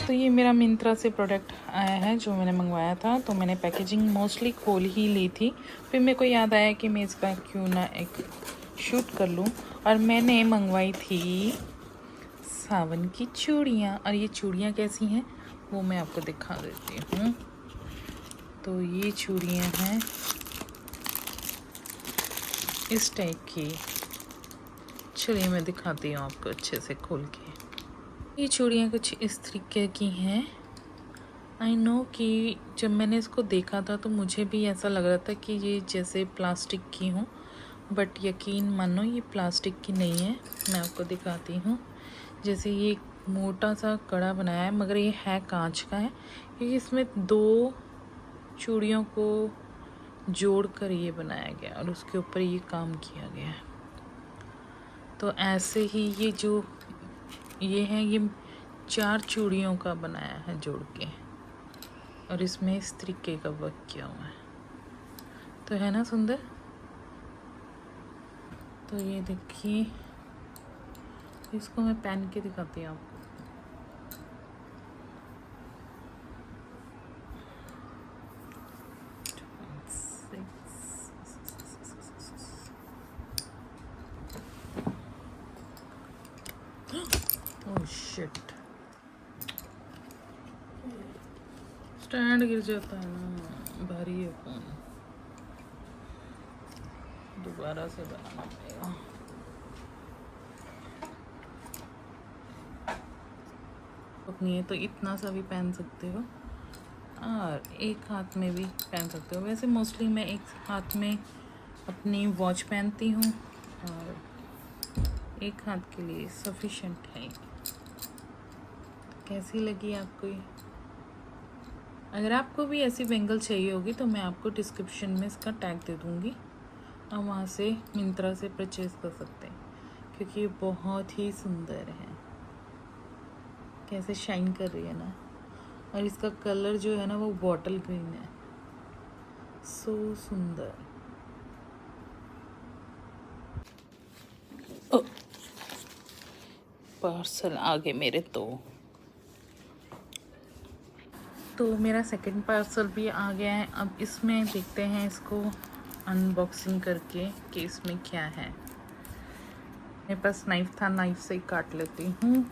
तो ये मेरा मिंत्रा से प्रोडक्ट आया है जो मैंने मंगवाया था। तो मैंने पैकेजिंग मोस्टली खोल ही ली थी, फिर मेरे को याद आया कि मैं इसका क्यों ना एक शूट कर लूँ। और मैंने मंगवाई थी सावन की चूड़ियाँ, और ये चूड़ियाँ कैसी हैं वो मैं आपको दिखा देती हूँ। तो ये चूड़ियाँ हैं इस टाइप की। चलिए मैं दिखाती हूँ आपको अच्छे से खोल के। ये चूड़ियाँ कुछ इस तरीके की हैं। आई नो कि जब मैंने इसको देखा था तो मुझे भी ऐसा लग रहा था कि ये जैसे प्लास्टिक की हों, बट यकीन मानो ये प्लास्टिक की नहीं है। मैं आपको दिखाती हूँ। जैसे ये मोटा सा कड़ा बनाया है, मगर ये है कांच का है, क्योंकि इसमें 2 चूड़ियों को जोड़ कर ये बनाया गया और उसके ऊपर ये काम किया गया है। तो ऐसे ही ये जो ये है, ये 4 चूड़ियों का बनाया है जोड़ के, और इसमें इस तरीके का वर्क किया हुआ है। तो है ना सुंदर। तो ये देखिए, इसको मैं पहन के दिखाती हूँ आपको। ओह शिट, स्टैंड गिर जाता है ना, भारी है फोन, दोबारा से बनाना पड़ेगा। अपनी है तो इतना सा भी पहन सकते हो, और एक हाथ में भी पहन सकते हो। वैसे मोस्टली मैं एक हाथ में अपनी वॉच पहनती हूँ, और एक हाथ के लिए सफिशेंट है। कैसी लगी आपको ये? अगर आपको भी ऐसी बेंगल चाहिए होगी तो मैं आपको डिस्क्रिप्शन में इसका टैग दे दूँगी, और वहाँ से मिंत्रा से परचेज़ कर सकते हैं, क्योंकि ये बहुत ही सुंदर है। कैसे शाइन कर रही है ना, और इसका कलर जो है ना वो बॉटल ग्रीन है। सो सुंदर। पार्सल आ गए मेरे। तो मेरा सेकंड पार्सल भी आ गया है। अब इसमें देखते हैं इसको अनबॉक्सिंग करके कि इसमें क्या है। मेरे पास नाइफ़ था, नाइफ़ से ही काट लेती हूँ,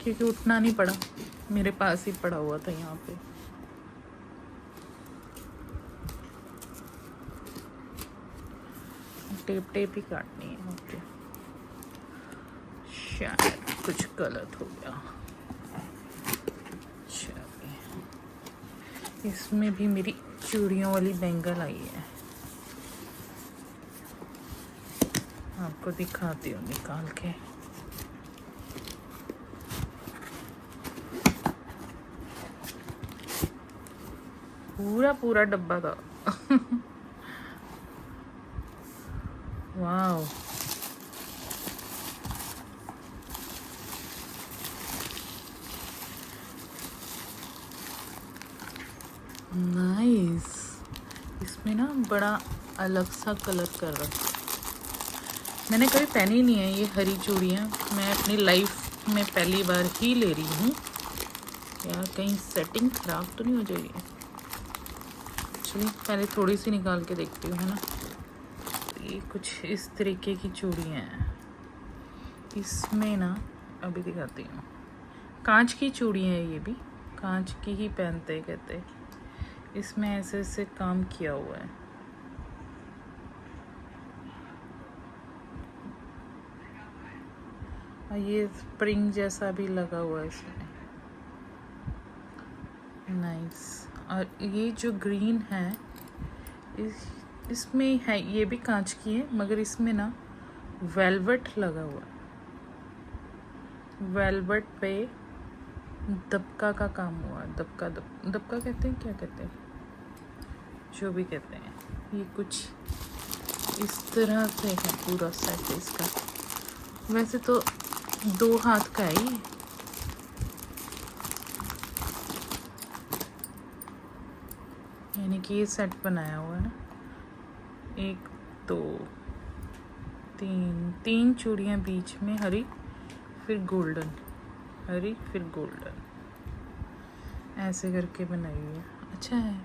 क्योंकि उठना नहीं पड़ा, मेरे पास ही पड़ा हुआ था यहाँ पे। टेप ही काटनी है। ओके, शायद कुछ गलत हो गया। चलिए, इसमें भी मेरी चूड़ियों वाली बैंगल आई है, आपको दिखाती हूँ निकाल के। पूरा पूरा डब्बा था। Wow, nice. इसमें ना बड़ा अलग सा कलर कर रखा, मैंने कभी पहनी नहीं है ये हरी चूड़ियाँ, मैं अपनी लाइफ में पहली बार ही ले रही हूँ। यार कहीं सेटिंग खराब तो नहीं हो जाएगी? चलिए पहले थोड़ी सी निकाल के देखती हूँ, है ना। ये कुछ इस तरीके की चूड़ियाँ हैं। इसमें ना अभी दिखाती हूँ, कांच की चूड़ियाँ हैं, ये भी कांच की ही पहनते कहते। इसमें ऐसे ऐसे काम किया हुआ है। और ये स्प्रिंग जैसा भी लगा हुआ है इसमें, नाइस। और ये जो ग्रीन है इसमें है, ये भी कांच की है, मगर इसमें ना वेलवेट लगा हुआ है। वेलवेट पे दबका का काम हुआ है। दबका कहते हैं, क्या कहते हैं, जो भी कहते हैं। ये कुछ इस तरह से है पूरा सेट इसका। वैसे तो 2 हाथ का है ये। यानी कि ये सेट बनाया हुआ है ना, 1 2 3 चूड़ियाँ बीच में हरी, फिर गोल्डन, हरी फिर गोल्डन, ऐसे करके बनाई हुई है। अच्छा है,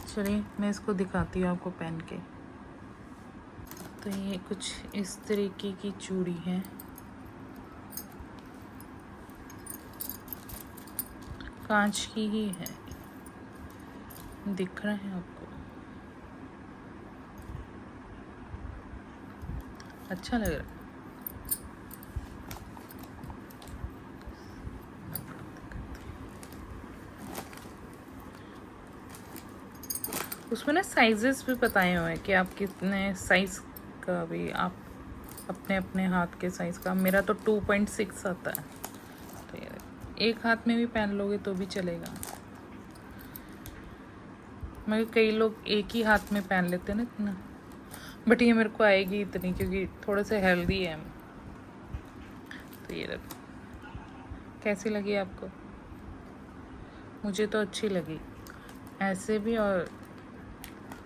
चलिए मैं इसको दिखाती हूँ आपको पहन के। तो ये कुछ इस तरीके की चूड़ी है, कांच की ही है, दिख रहा है आपको? अच्छा लग रहा है। उसमें ना साइजेस भी बताए हुए हैं कि आप कितने साइज का भी, आप अपने अपने हाथ के साइज का। मेरा तो 2.6 आता है, तो ये एक हाथ में भी पहन लोगे तो भी चलेगा। मगर कई लोग एक ही हाथ में पहन लेते हैं ना इतना, बट ये मेरे को आएगी इतनी क्योंकि थोड़े से हेल्दी है। तो ये रख, कैसी लगी आपको? मुझे तो अच्छी लगी, ऐसे भी और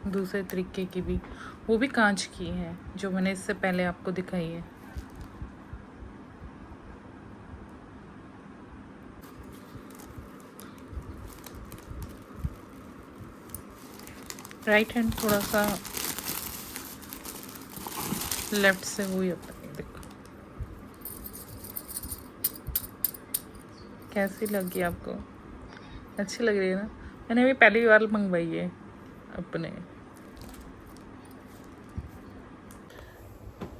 दूसरे तरीके की भी। वो भी कांच की है जो मैंने इससे पहले आपको दिखाई है। राइट हैंड थोड़ा सा लेफ्ट से वो ही होता है। देखो कैसी लगी आपको? अच्छी लग रही है ना? मैंने भी पहली बार मंगवाई है अपने।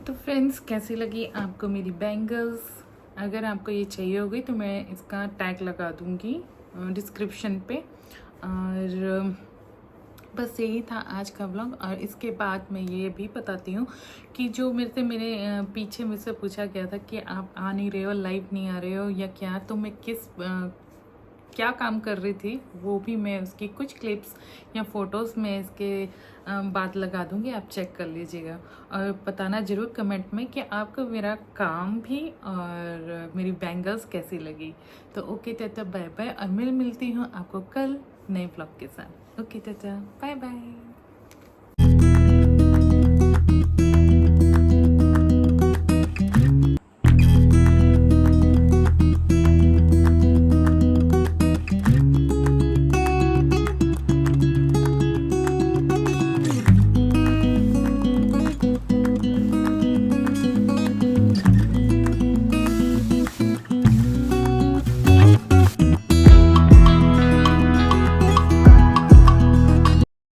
तो फ्रेंड्स, कैसी लगी आपको मेरी बैंगल्स? अगर आपको ये चाहिए होगी तो मैं इसका टैग लगा दूंगी डिस्क्रिप्शन पे। और बस यही था आज का व्लॉग। और इसके बाद मैं ये भी बताती हूँ कि जो मेरे पीछे मुझसे पूछा गया था कि आप आ नहीं रहे हो, लाइव नहीं आ रहे हो या क्या, तो मैं क्या काम कर रही थी, वो भी मैं उसकी कुछ क्लिप्स या फोटोज़ में इसके बाद लगा दूंगी, आप चेक कर लीजिएगा। और बताना ज़रूर कमेंट में कि आपको मेरा काम भी और मेरी बैंगल्स कैसी लगी। तो ओके टाटा, बाय बाय, और मैं मिलती हूँ आपको कल नए व्लॉग के साथ। Okay tata, bye bye.